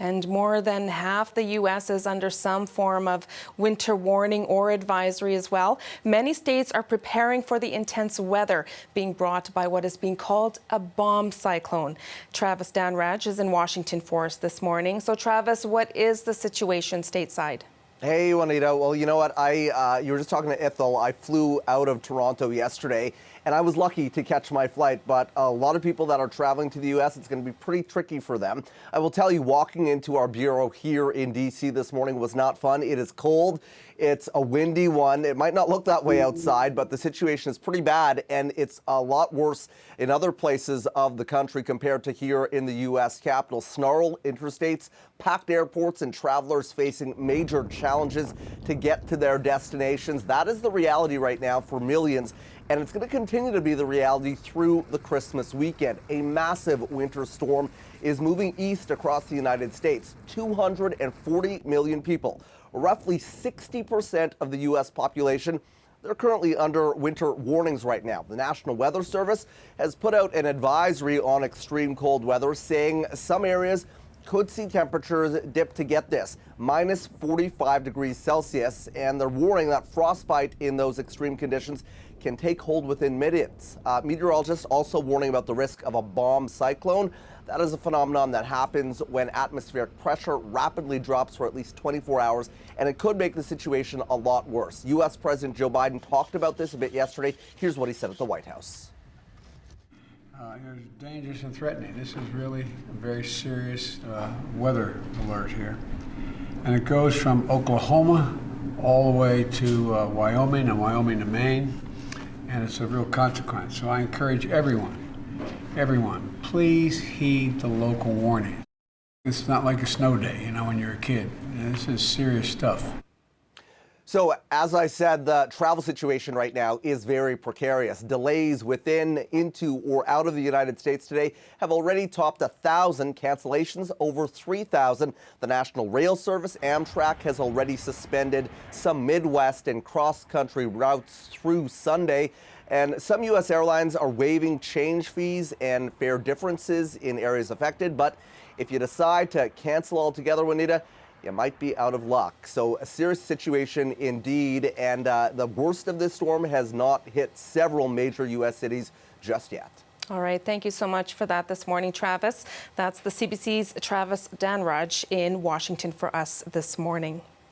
And more than half the U.S. is under some form of winter warning or advisory as well. Many states are preparing for the intense weather being brought by what is being called a bomb cyclone. Travis Danraj is in Washington for us this morning. So Travis, what is the situation stateside? Hey, Juanita. Well, you know what? You were just talking to Ethel. I flew out of Toronto yesterday, and I was lucky to catch my flight. But a lot of people that are traveling to the U.S., it's going to be pretty tricky for them. I will tell you, walking into our bureau here in D.C. this morning was not fun. It is cold. It's a windy one. It might not look that way outside, but the situation is pretty bad, and it's a lot worse in other places of the country compared to here in the U.S. Capitol. Snarled interstates, packed airports, and travelers facing major challenges to get to their destinations. That is the reality right now for millions, and it's going to continue to be the reality through the Christmas weekend. A massive winter storm is moving east across the United States. 240 million people, roughly 60% of the U.S. population, they're currently under winter warnings right now. The National Weather Service has put out an advisory on extreme cold weather, saying some areas could see temperatures dip to, get this, minus 45 degrees Celsius, and they're warning that frostbite in those extreme conditions can take hold within minutes. Meteorologists also warning about the risk of a bomb cyclone. That is a phenomenon that happens when atmospheric pressure rapidly drops for at least 24 hours, and it could make the situation a lot worse. U.S. President Joe Biden talked about this a bit yesterday. Here's what he said at the White House. It's dangerous and threatening. This is really a very serious weather alert here. And it goes from Oklahoma all the way to Wyoming and Wyoming to Maine. And it's a real consequence. So I encourage everyone, please heed the local warning. It's not like a snow day, when you're a kid. This is serious stuff. So, as I said, the travel situation right now is very precarious. Delays within, into, or out of the United States today have already topped 1,000. Cancellations over 3,000. The National Rail Service, Amtrak, has already suspended some Midwest and cross-country routes through Sunday. And some U.S. airlines are waiving change fees and fare differences in areas affected. But if you decide to cancel altogether, Juanita, you might be out of luck. So a serious situation indeed, and the worst of this storm has not hit several major U.S. cities just yet. All right, thank you so much for that this morning, Travis. That's the CBC's Travis Danraj in Washington for us this morning.